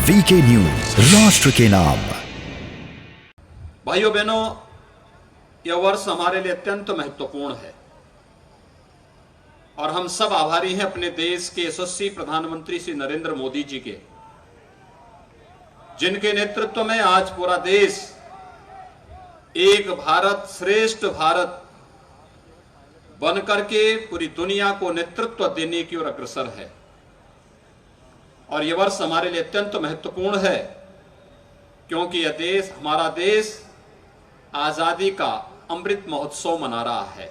VK news, राष्ट्र के नाम। भाइयों बहनों, यह वर्ष हमारे लिए अत्यंत महत्वपूर्ण है और हम सब आभारी हैं अपने देश के यशस्वी प्रधानमंत्री श्री नरेंद्र मोदी जी के, जिनके नेतृत्व में आज पूरा देश एक भारत श्रेष्ठ भारत बनकर के पूरी दुनिया को नेतृत्व देने की ओर अग्रसर है। और यह वर्ष हमारे लिए अत्यंत महत्वपूर्ण है क्योंकि यह देश, हमारा देश आजादी का अमृत महोत्सव मना रहा है।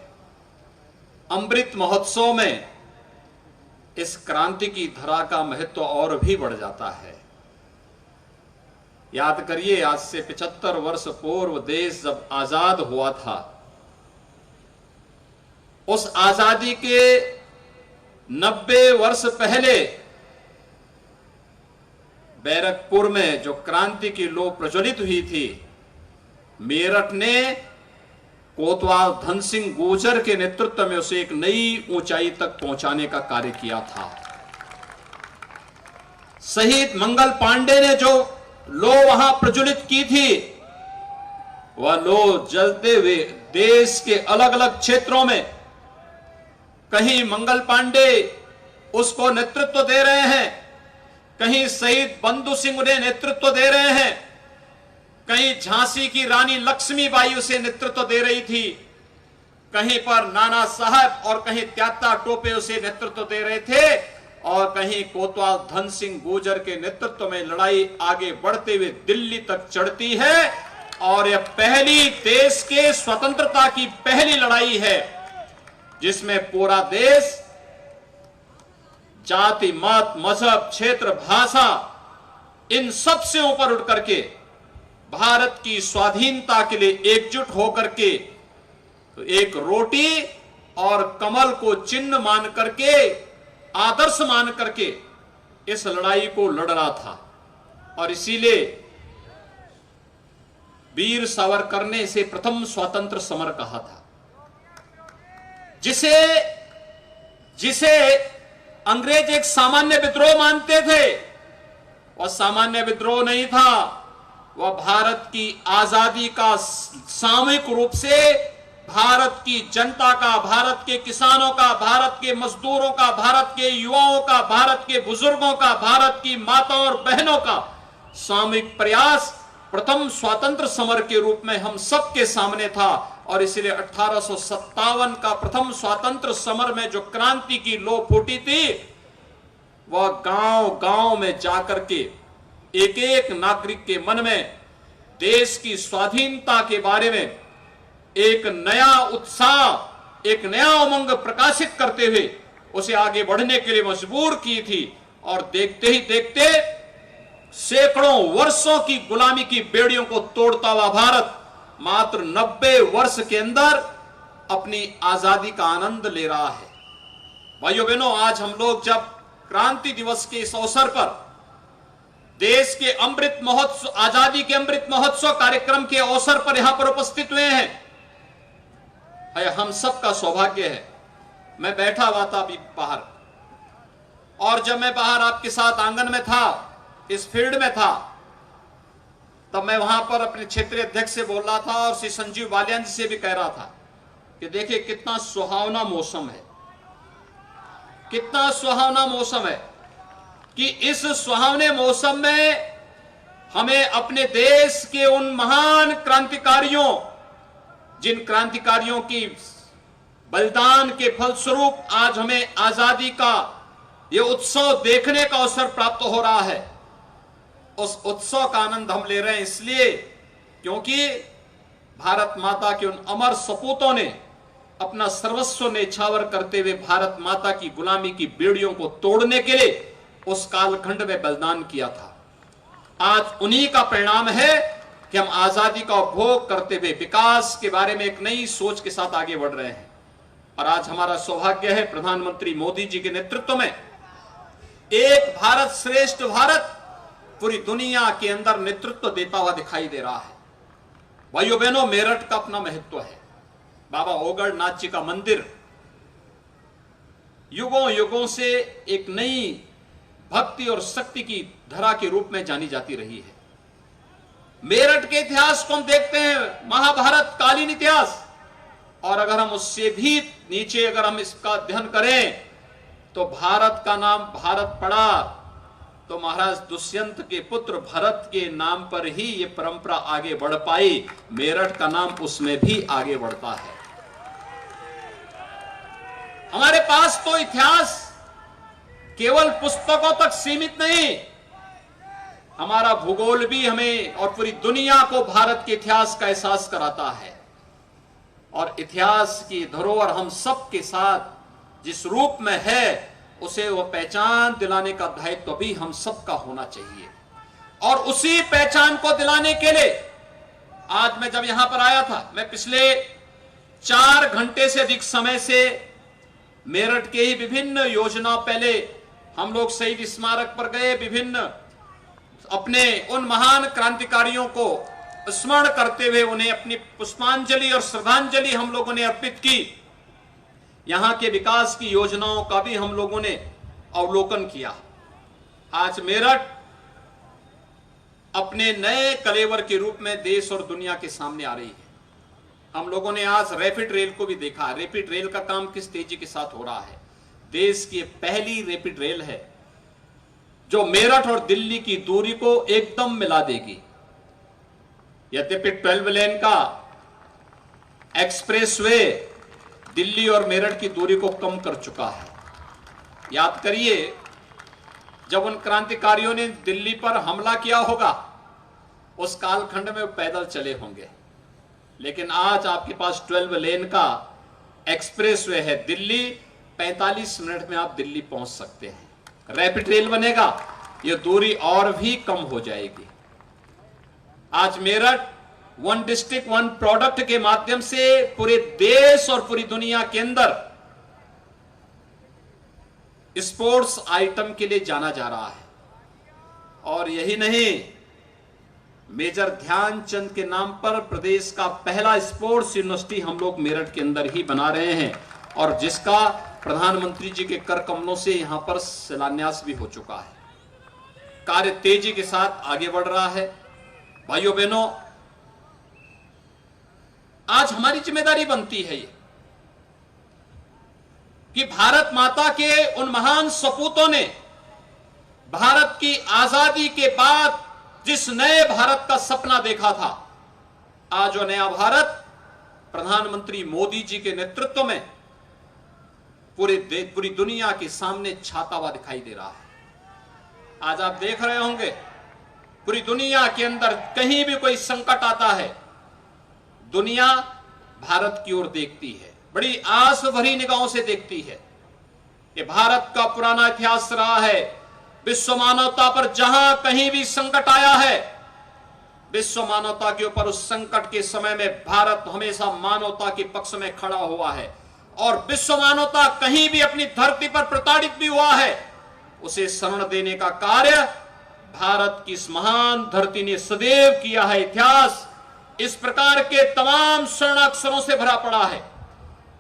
अमृत महोत्सव में इस क्रांति की धरा का महत्व और भी बढ़ जाता है। याद करिए, आज से 75 वर्ष पूर्व देश जब आजाद हुआ था, उस आजादी के 90 वर्ष पहले बैरकपुर में जो क्रांति की लौ प्रज्वलित हुई थी, मेरठ ने कोतवाल धन सिंह गुर्जर के नेतृत्व में उसे एक नई ऊंचाई तक पहुंचाने का कार्य किया था। शहीद मंगल पांडे ने जो लौ वहां प्रज्वलित की थी, वह लौ जलते हुए देश के अलग अलग क्षेत्रों में, कहीं मंगल पांडे उसको नेतृत्व दे रहे हैं, कहीं शहीद बंधु सिंह उन्हें नेतृत्व दे रहे हैं, कहीं झांसी की रानी लक्ष्मीबाई उसे नेतृत्व दे रही थी, कहीं पर नाना साहब और कहीं त्याता टोपे उसे नेतृत्व दे रहे थे, और कहीं कोतवाल धन सिंह गुर्जर के नेतृत्व में लड़ाई आगे बढ़ते हुए दिल्ली तक चढ़ती है। और यह पहली देश के स्वतंत्रता की पहली लड़ाई है जिसमें पूरा देश जाति, मत, मजहब, क्षेत्र, भाषा, इन सब से ऊपर उठ करके भारत की स्वाधीनता के लिए एकजुट होकर के तो एक रोटी और कमल को चिन्ह मान करके, आदर्श मान करके इस लड़ाई को लड़ रहा था। और इसीलिए वीर सावरकर ने इसे प्रथम स्वतंत्र समर कहा था, जिसे अंग्रेज एक सामान्य विद्रोह मानते थे। वह सामान्य विद्रोह नहीं था, वह भारत की आजादी का सामूहिक रूप से भारत की जनता का, भारत के किसानों का, भारत के मजदूरों का, भारत के युवाओं का, भारत के बुजुर्गों का, भारत की माताओं और बहनों का सामूहिक प्रयास प्रथम स्वतंत्र समर के रूप में हम सबके सामने था। और इसलिए 1857 का प्रथम स्वतंत्र समर में जो क्रांति की लौ फूटी थी, वह गांव गांव में जाकर के एक एक नागरिक के मन में देश की स्वाधीनता के बारे में एक नया उत्साह, एक नया उमंग प्रकाशित करते हुए उसे आगे बढ़ने के लिए मजबूर की थी। और देखते ही देखते सैकड़ों वर्षों की गुलामी की बेड़ियों को तोड़ता हुआ भारत मात्र 90 वर्ष के अंदर अपनी आजादी का आनंद ले रहा है। भाइयों बहनों, आज हम लोग जब क्रांति दिवस के इस अवसर पर देश के अमृत महोत्सव, आजादी के अमृत महोत्सव कार्यक्रम के अवसर पर यहां पर उपस्थित हुए हैं, हम सबका सौभाग्य है। मैं बैठा हुआ था अभी बाहर, और जब मैं बाहर आपके साथ आंगन में था, इस फील्ड में था, तब मैं वहां पर अपने क्षेत्रीय अध्यक्ष से बोल रहा था और श्री संजीव बालियान जी से भी कह रहा था कि देखिए कितना सुहावना मौसम है, कितना सुहावना मौसम है कि इस सुहावने मौसम में हमें अपने देश के उन महान क्रांतिकारियों, जिन क्रांतिकारियों की बलिदान के फलस्वरूप आज हमें आजादी का यह उत्सव देखने का अवसर प्राप्त हो रहा है। उस उत्सव का आनंद हम ले रहे हैं इसलिए क्योंकि भारत माता के उन अमर सपूतों ने अपना सर्वस्व न्यौछावर करते हुए भारत माता की गुलामी की बेड़ियों को तोड़ने के लिए उस कालखंड में बलिदान किया था। आज उन्हीं का परिणाम है कि हम आजादी का उपभोग करते हुए विकास के बारे में एक नई सोच के साथ आगे बढ़ रहे हैं। और आज हमारा सौभाग्य है, प्रधानमंत्री मोदी जी के नेतृत्व में एक भारत श्रेष्ठ भारत पूरी दुनिया के अंदर नेतृत्व देता हुआ दिखाई दे रहा है। भाइयों बहनों, मेरठ का अपना महत्व है। बाबा ओगड़ नाथ जी का मंदिर युगों युगों से एक नई भक्ति और शक्ति की धरा के रूप में जानी जाती रही है। मेरठ के इतिहास को हम देखते हैं, महाभारत कालीन इतिहास, और अगर हम उससे भी नीचे अगर हम इसका अध्ययन करें तो भारत का नाम भारत पड़ा तो महाराज दुष्यंत के पुत्र भरत के नाम पर ही ये परंपरा आगे बढ़ पाई। मेरठ का नाम उसमें भी आगे बढ़ता है। हमारे पास तो इतिहास केवल पुस्तकों तक सीमित नहीं, हमारा भूगोल भी हमें और पूरी दुनिया को भारत के इतिहास का एहसास कराता है। और इतिहास की धरोहर हम सब के साथ जिस रूप में है उसे वो पहचान दिलाने का दायित्व भी हम सबका होना चाहिए। और उसी पहचान को दिलाने के लिए आज मैं जब यहां पर आया था, मैं पिछले 4 घंटे से अधिक समय से मेरठ के ही विभिन्न योजना, पहले हम लोग शहीद स्मारक पर गए, विभिन्न अपने उन महान क्रांतिकारियों को स्मरण करते हुए उन्हें अपनी पुष्पांजलि और श्रद्धांजलि हम लोगों ने अर्पित की। यहां के विकास की योजनाओं का भी हम लोगों ने अवलोकन किया। आज मेरठ अपने नए कलेवर के रूप में देश और दुनिया के सामने आ रही है। हम लोगों ने आज रैपिड रेल को भी देखा। रैपिड रेल का काम किस तेजी के साथ हो रहा है। देश की पहली रैपिड रेल है जो मेरठ और दिल्ली की दूरी को एकदम मिला देगी। यद्यपि 12 लेन का एक्सप्रेसवे दिल्ली और मेरठ की दूरी को कम कर चुका है। याद करिए, जब उन क्रांतिकारियों ने दिल्ली पर हमला किया होगा उस कालखंड में वो पैदल चले होंगे, लेकिन आज आपके पास 12 लेन का एक्सप्रेसवे है। दिल्ली 45 मिनट में आप दिल्ली पहुंच सकते हैं। रैपिड रेल बनेगा, ये दूरी और भी कम हो जाएगी। आज Meerut one district one product के माध्यम से पूरे देश और पूरी दुनिया के अंदर स्पोर्ट्स आइटम के लिए जाना जा रहा है। और यही नहीं, मेजर ध्यानचंद के नाम पर प्रदेश का पहला स्पोर्ट्स यूनिवर्सिटी हम लोग मेरठ के अंदर ही बना रहे हैं, और जिसका प्रधानमंत्री जी के कर कमलों से यहां पर शिलान्यास भी हो चुका है। कार्य तेजी के साथ आगे बढ़ रहा है। भाइयों बहनों, आज हमारी जिम्मेदारी बनती है ये कि भारत माता के उन महान सपूतों ने भारत की आजादी के बाद जिस नए भारत का सपना देखा था, आज वो नया भारत प्रधानमंत्री मोदी जी के नेतृत्व में पूरी दुनिया के सामने छाता हुआ दिखाई दे रहा है। आज आप देख रहे होंगे पूरी दुनिया के अंदर कहीं भी कोई संकट आता है, दुनिया भारत की ओर देखती है, बड़ी आस भरी निगाहों से देखती है। ये भारत का पुराना इतिहास रहा है। विश्व मानवता पर जहां कहीं भी संकट आया है, विश्व मानवता के ऊपर उस संकट के समय में भारत हमेशा मानवता के पक्ष में खड़ा हुआ है। और विश्व मानवता कहीं भी अपनी धरती पर प्रताड़ित भी हुआ है, उसे शरण देने का कार्य भारत की इस महान धरती ने सदैव किया है। इतिहास इस प्रकार के तमाम शरणाक्षरों से भरा पड़ा है।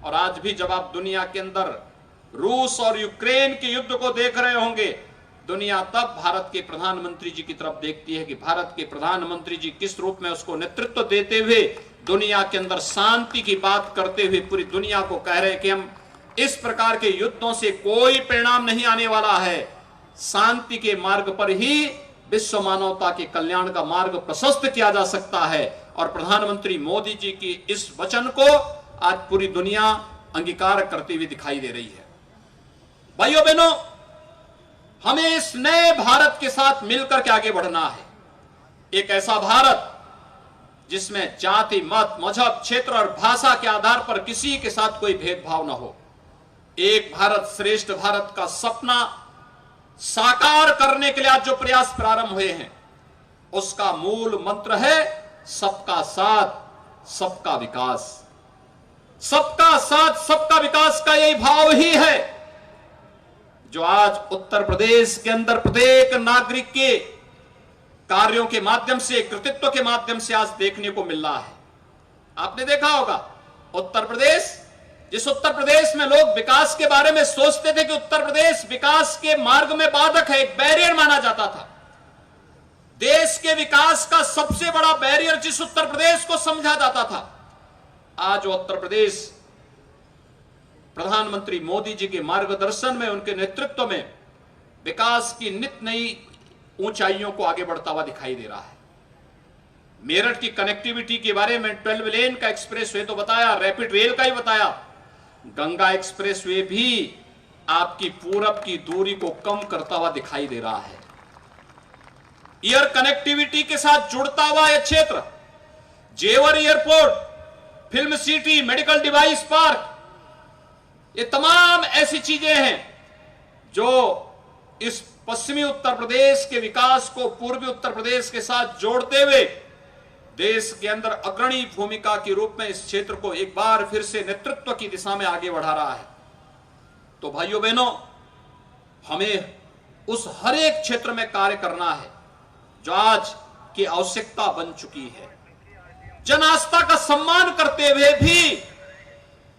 और आज भी जब आप दुनिया के अंदर रूस और यूक्रेन के युद्ध को देख रहे होंगे, दुनिया तब भारत के प्रधानमंत्री जी की तरफ देखती है कि भारत के प्रधानमंत्री जी किस रूप में उसको नेतृत्व देते हुए दुनिया के अंदर शांति की बात करते हुए पूरी दुनिया को कह रहे हैं कि हम इस प्रकार के युद्धों से कोई परिणाम नहीं आने वाला है, शांति के मार्ग पर ही विश्व मानवता के कल्याण का मार्ग प्रशस्त किया जा सकता है। और प्रधानमंत्री मोदी जी की इस वचन को आज पूरी दुनिया अंगीकार करते हुए दिखाई दे रही है। भाइयों बहनों, हमें इस नए भारत के साथ मिलकर के आगे बढ़ना है। एक ऐसा भारत जिसमें जाति, मत, मजहब, क्षेत्र और भाषा के आधार पर किसी के साथ कोई भेदभाव न हो। एक भारत श्रेष्ठ भारत का सपना साकार करने के लिए आज जो प्रयास प्रारंभ हुए हैं, उसका मूल मंत्र है सबका साथ सबका विकास। सबका साथ सबका विकास का यही भाव ही है जो आज उत्तर प्रदेश के अंदर प्रत्येक नागरिक के कार्यों के माध्यम से, कृतित्व के माध्यम से आज देखने को मिल रहा है। आपने देखा होगा उत्तर प्रदेश, जिस उत्तर प्रदेश में लोग विकास के बारे में सोचते थे कि उत्तर प्रदेश विकास के मार्ग में बाधक है, एक बैरियर माना जाता था, देश के विकास का सबसे बड़ा बैरियर जिस उत्तर प्रदेश को समझा जाता था, आज उत्तर प्रदेश प्रधानमंत्री मोदी जी के मार्गदर्शन में, उनके नेतृत्व में विकास की नित नई ऊंचाइयों को आगे बढ़ता हुआ दिखाई दे रहा है। मेरठ की कनेक्टिविटी के बारे में 12 लेन का एक्सप्रेसवे तो बताया, रैपिड रेल का ही बताया, गंगा एक्सप्रेसवे भी आपकी पूरब की दूरी को कम करता हुआ दिखाई दे रहा है। एयर कनेक्टिविटी के साथ जुड़ता हुआ यह क्षेत्र, जेवर airport, film city, medical device park, ये तमाम ऐसी चीजें हैं जो इस पश्चिमी उत्तर प्रदेश के विकास को पूर्वी उत्तर प्रदेश के साथ जोड़ते हुए देश के अंदर अग्रणी भूमिका के रूप में इस क्षेत्र को एक बार फिर से नेतृत्व की दिशा में आगे बढ़ा रहा है। तो भाइयों बहनों, हमें उस हर एक क्षेत्र में कार्य करना है जो आज की आवश्यकता बन चुकी है। जन आस्था का सम्मान करते हुए भी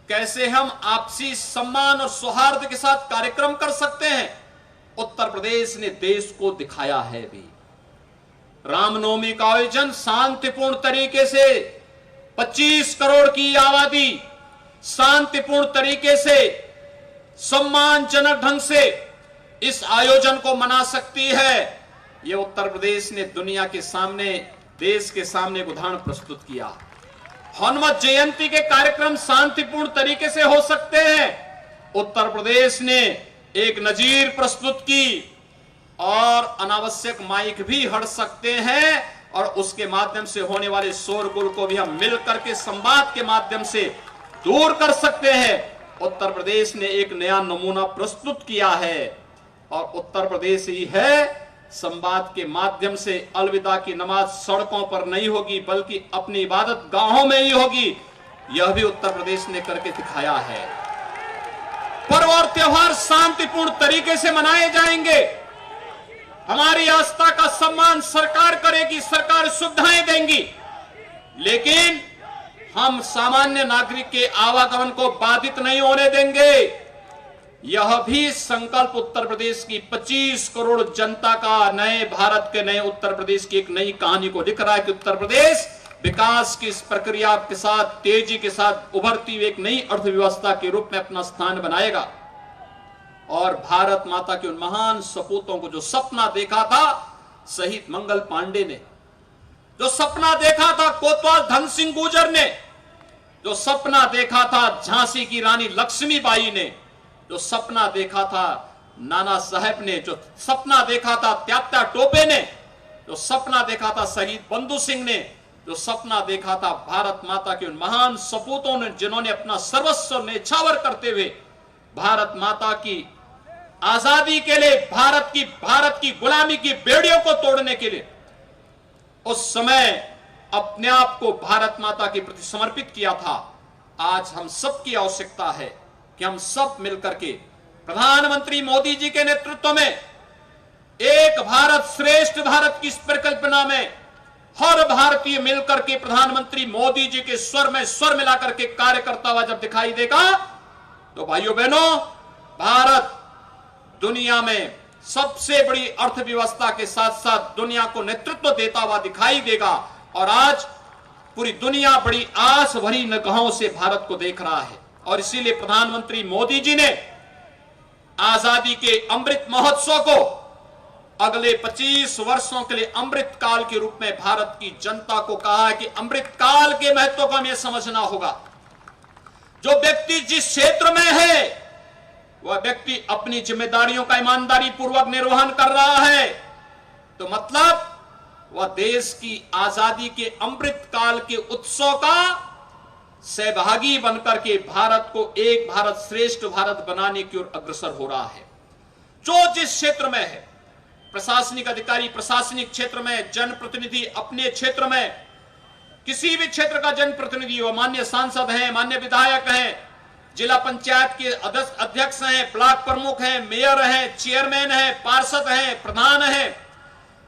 कैसे हम आपसी सम्मान और सौहार्द के साथ कार्यक्रम कर सकते हैं, उत्तर प्रदेश ने देश को दिखाया है भी। रामनवमी का आयोजन शांतिपूर्ण तरीके से, 25 करोड़ की आबादी शांतिपूर्ण तरीके से, सम्मानजनक ढंग से इस आयोजन को मना सकती है। यह उत्तर प्रदेश ने दुनिया के सामने, देश के सामने उदाहरण प्रस्तुत किया। हनुमत जयंती के कार्यक्रम शांतिपूर्ण तरीके से हो सकते हैं, उत्तर प्रदेश ने एक नजीर प्रस्तुत की, और अनावश्यक माइक भी हट सकते हैं और उसके माध्यम से होने वाले शोरगुल को भी हम मिलकर के संवाद के माध्यम से दूर कर सकते हैं। उत्तर प्रदेश ने एक नया नमूना प्रस्तुत किया है और उत्तर प्रदेश ही है संवाद के माध्यम से अलविदा की नमाज सड़कों पर नहीं होगी बल्कि अपनी इबादत गांवों में ही होगी, यह भी उत्तर प्रदेश ने करके दिखाया है। पर्व और त्योहार शांतिपूर्ण तरीके से मनाए जाएंगे, हमारी आस्था का सम्मान सरकार करेगी, सरकार सुविधाएं देंगी, लेकिन हम सामान्य नागरिक के आवागमन को बाधित नहीं होने देंगे। यह भी संकल्प उत्तर प्रदेश की 25 करोड़ जनता का, नए भारत के नए उत्तर प्रदेश की एक नई कहानी को लिख रहा है कि उत्तर प्रदेश विकास की इस प्रक्रिया के साथ, तेजी के साथ उभरती हुई एक नई अर्थव्यवस्था के रूप में अपना स्थान बनाएगा। और भारत माता के उन महान सपूतों को, जो सपना देखा था शहीद मंगल पांडे ने, जो सपना देखा था कोतवाल धन सिंह गुर्जर ने, जो सपना देखा था झांसी की रानी लक्ष्मीबाई ने, जो सपना देखा था नाना साहेब ने, जो सपना देखा था त्यात्या टोपे ने, जो सपना देखा था शहीद बंधु सिंह ने, जो सपना देखा था भारत माता के उन महान सपूतों ने, जिन्होंने अपना सर्वस्व न्यौछावर करते हुए भारत माता की आजादी के लिए, भारत की गुलामी की बेड़ियों को तोड़ने के लिए उस समय अपने आप को भारत माता के प्रति समर्पित किया था। आज हम सब की आवश्यकता है कि हम सब मिलकर के प्रधानमंत्री मोदी जी के नेतृत्व में एक भारत श्रेष्ठ भारत की इस परिकल्पना में हर भारतीय मिलकर के प्रधानमंत्री मोदी जी के स्वर में स्वर मिलाकर के कार्य करता हुआ जब दिखाई देगा, तो भाइयों बहनों, भारत दुनिया में सबसे बड़ी अर्थव्यवस्था के साथ साथ दुनिया को नेतृत्व देता हुआ दिखाई देगा। और आज पूरी दुनिया बड़ी आस भरी निगाहों से भारत को देख रहा है। और इसीलिए प्रधानमंत्री मोदी जी ने आजादी के अमृत महोत्सव को अगले 25 वर्षों के लिए अमृत काल के रूप में भारत की जनता को कहा है कि अमृत काल के महत्व को हमें समझना होगा। जो व्यक्ति जिस क्षेत्र में है वह व्यक्ति अपनी जिम्मेदारियों का ईमानदारी पूर्वक निर्वहन कर रहा है, तो मतलब वह देश की आजादी के अमृत काल के उत्सव का सहभागी बनकर के भारत को एक भारत श्रेष्ठ भारत बनाने की ओर अग्रसर हो रहा है। जो जिस क्षेत्र में है, प्रशासनिक अधिकारी प्रशासनिक क्षेत्र में, जनप्रतिनिधि अपने क्षेत्र में, किसी भी क्षेत्र का जनप्रतिनिधि हो, माननीय सांसद हैं, माननीय विधायक हैं, जिला पंचायत के अध्यक्ष हैं, ब्लॉक प्रमुख हैं, मेयर हैं, चेयरमैन हैं, पार्षद हैं, प्रधान हैं,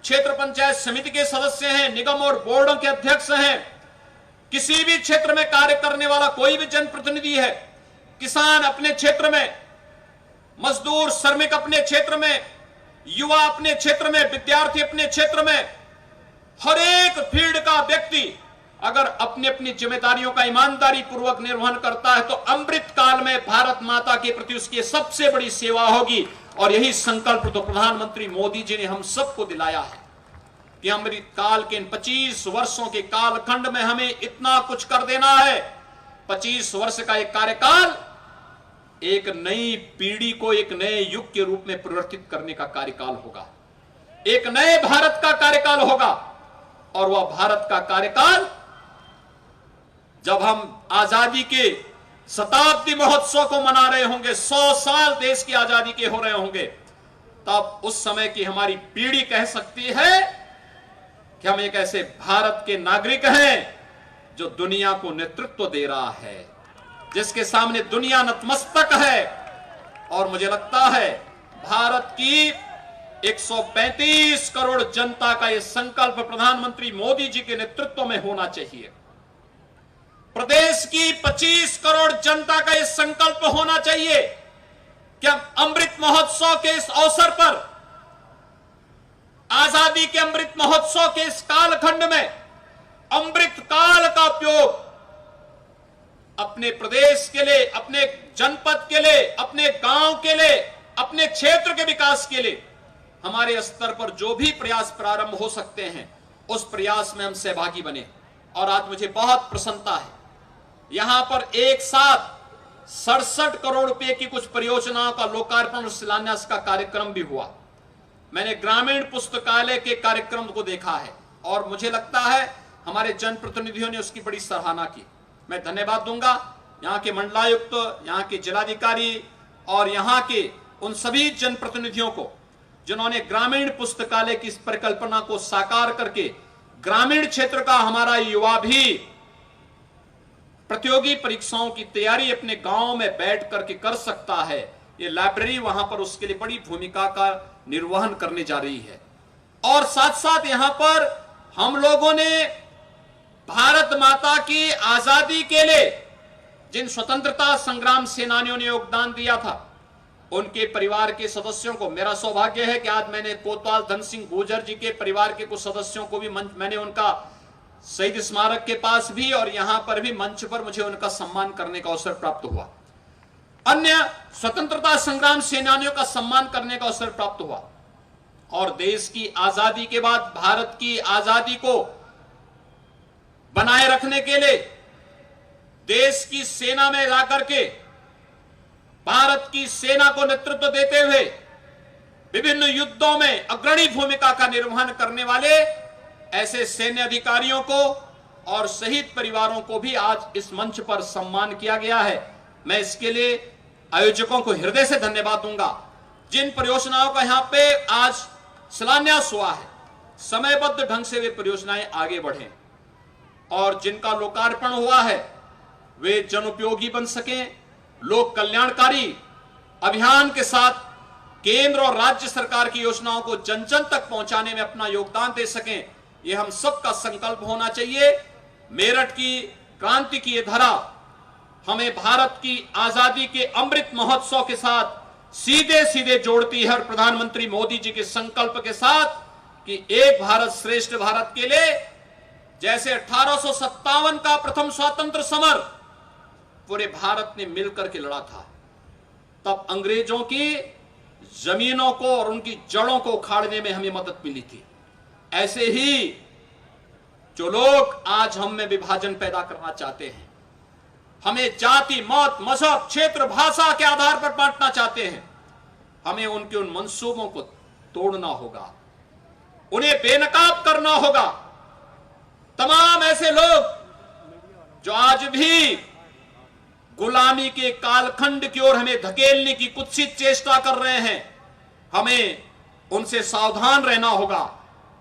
क्षेत्र पंचायत समिति के सदस्य हैं, निगम और बोर्डों के अध्यक्ष हैं, किसी भी क्षेत्र में कार्य करने वाला कोई भी जनप्रतिनिधि है, किसान अपने क्षेत्र में, मजदूर श्रमिक अपने क्षेत्र में, युवा अपने क्षेत्र में, विद्यार्थी अपने क्षेत्र में, हर एक फील्ड का व्यक्ति अगर अपनी अपनी जिम्मेदारियों का ईमानदारी पूर्वक निर्वहन करता है तो अमृत काल में भारत माता के प्रति उसकी सबसे बड़ी सेवा होगी। और यही संकल्प तो प्रधानमंत्री मोदी जी ने हम सबको दिलाया है कि अमृत काल के इन 25 वर्षों के कालखंड में हमें इतना कुछ कर देना है। 25 वर्ष का एक कार्यकाल एक नई पीढ़ी को एक नए युग के रूप में परिवर्तित करने का कार्यकाल होगा, एक नए भारत का कार्यकाल होगा। और वह भारत का कार्यकाल जब हम आजादी के शताब्दी महोत्सव को मना रहे होंगे, 100 साल देश की आजादी के हो रहे होंगे, तब उस समय की हमारी पीढ़ी कह सकती है कि हम एक ऐसे भारत के नागरिक हैं जो दुनिया को नेतृत्व दे रहा है, जिसके सामने दुनिया नतमस्तक है। और मुझे लगता है भारत की 135 करोड़ जनता का यह संकल्प प्रधानमंत्री मोदी जी के नेतृत्व में होना चाहिए। प्रदेश की 25 करोड़ जनता का यह संकल्प होना चाहिए कि हम अमृत महोत्सव के इस अवसर पर, आजादी के अमृत महोत्सव के इस कालखंड में अमृत काल का उपयोग अपने प्रदेश के लिए, अपने जनपद के लिए, अपने गांव के लिए, अपने क्षेत्र के विकास के लिए हमारे स्तर पर जो भी प्रयास प्रारंभ हो सकते हैं उस प्रयास में हम सहभागी बने। और आज मुझे बहुत प्रसन्नता है, यहां पर एक साथ 67 करोड़ रुपए की कुछ परियोजनाओं का लोकार्पण और शिलान्यास का कार्यक्रम भी हुआ। मैंने ग्रामीण पुस्तकालय के कार्यक्रम को देखा है और मुझे लगता है हमारे जनप्रतिनिधियों ने उसकी बड़ी सराहना की। मैं धन्यवाद दूंगा यहाँ के मंडलायुक्त, यहाँ के जिलाधिकारी और यहाँ के उन सभी जनप्रतिनिधियों को जिन्होंने ग्रामीण पुस्तकालय की इस परिकल्पना को साकार करके ग्रामीण क्षेत्र का हमारा युवा भी प्रतियोगी परीक्षाओं की तैयारी अपने गांव में बैठ करके कर सकता है। ये लाइब्रेरी वहां पर उसके लिए बड़ी भूमिका का निर्वहन करने जा रही है। और साथ साथ यहां पर हम लोगों ने भारत माता की आजादी के लिए जिन स्वतंत्रता संग्राम सेनानियों ने योगदान दिया था उनके परिवार के सदस्यों को, मेरा सौभाग्य है कि आज मैंने कोतवाल धन सिंह गुर्जर जी के परिवार के कुछ सदस्यों को भी मैंने उनका शहीद स्मारक के पास भी और यहां पर भी मंच पर मुझे उनका सम्मान करने का अवसर प्राप्त हुआ। अन्य स्वतंत्रता संग्राम सेनानियों का सम्मान करने का अवसर प्राप्त हुआ। और देश की आजादी के बाद भारत की आजादी को बनाए रखने के लिए देश की सेना में जाकर के भारत की सेना को नेतृत्व देते हुए विभिन्न युद्धों में अग्रणी भूमिका का निर्वहन करने वाले ऐसे सैन्य अधिकारियों को और शहीद परिवारों को भी आज इस मंच पर सम्मान किया गया है। मैं इसके लिए आयोजकों को हृदय से धन्यवाद दूंगा। जिन परियोजनाओं का यहां पे आज शिलान्यास हुआ है, समयबद्ध ढंग से वे परियोजनाएं आगे बढ़े और जिनका लोकार्पण हुआ है वे जनोपयोगी बन सकें, लोक कल्याणकारी अभियान के साथ केंद्र और राज्य सरकार की योजनाओं को जन जन तक पहुंचाने में अपना योगदान दे सकें। यह हम सबका संकल्प होना चाहिए। मेरठ की क्रांति की यह धरा हमें भारत की आजादी के अमृत महोत्सव के साथ सीधे सीधे जोड़ती है और प्रधानमंत्री मोदी जी के संकल्प के साथ कि एक भारत श्रेष्ठ भारत के लिए जैसे 1857 का प्रथम स्वातंत्र समर पूरे भारत ने मिलकर के लड़ा था, तब अंग्रेजों की जमीनों को और उनकी जड़ों को उखाड़ने में हमें मदद मिली थी। ऐसे ही जो लोग आज हम में विभाजन पैदा करना चाहते हैं, हमें जाति, मत, मजहब, क्षेत्र, भाषा के आधार पर बांटना चाहते हैं, हमें उनके उन मंसूबों को तोड़ना होगा, उन्हें बेनकाब करना होगा। तमाम ऐसे लोग जो आज भी गुलामी के कालखंड की ओर हमें धकेलने की कुत्सित चेष्टा कर रहे हैं, हमें उनसे सावधान रहना होगा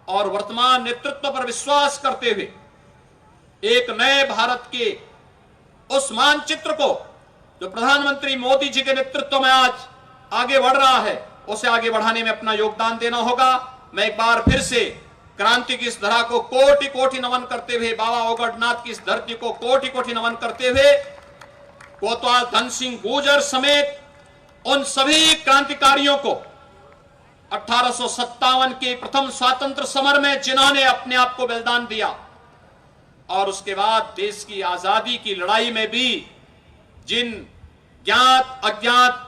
और वर्तमान नेतृत्व पर विश्वास करते हुए एक नए भारत के उस मानचित्र को जो प्रधानमंत्री मोदी जी के नेतृत्व में आज आगे बढ़ रहा है उसे आगे बढ़ाने में अपना योगदान देना होगा। मैं एक बार फिर से क्रांति की इस धरा को कोटि कोटि नमन करते हुए, बाबा ओगड़नाथ की इस धरती को कोटि कोटि नमन करते हुए कोतवाल धन सिंह गुर्जर समेत उन सभी क्रांतिकारियों को 1857 के प्रथम स्वातंत्र समर में जिन्होंने अपने आप को बलिदान दिया, और उसके बाद देश की आजादी की लड़ाई में भी जिन ज्ञात अज्ञात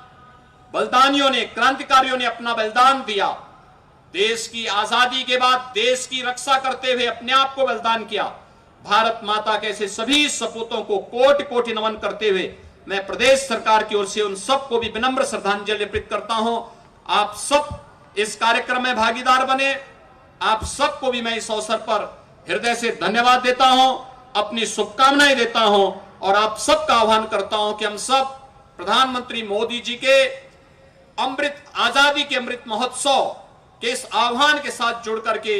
बलिदानियों ने, क्रांतिकारियों ने अपना बलिदान दिया, देश की आजादी के बाद देश की रक्षा करते हुए अपने आप को बलिदान किया, भारत माता के ऐसे सभी सपूतों को कोटि कोटि नमन करते हुए मैं प्रदेश सरकार की ओर से उन सबको भी विनम्र श्रद्धांजलि अर्पित करता हूं। आप सब इस कार्यक्रम में भागीदार बने, आप सबको भी मैं इस अवसर पर हृदय से धन्यवाद देता हूं, अपनी शुभकामनाएं देता हूं, और आप सबका आह्वान करता हूं कि हम सब प्रधानमंत्री मोदी जी के अमृत आजादी के अमृत महोत्सव के इस आह्वान के साथ जुड़ करके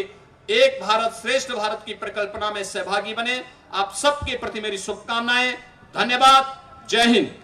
एक भारत श्रेष्ठ भारत की परिकल्पना में सहभागी बने। आप सबके प्रति मेरी शुभकामनाएं। धन्यवाद। जय हिंद।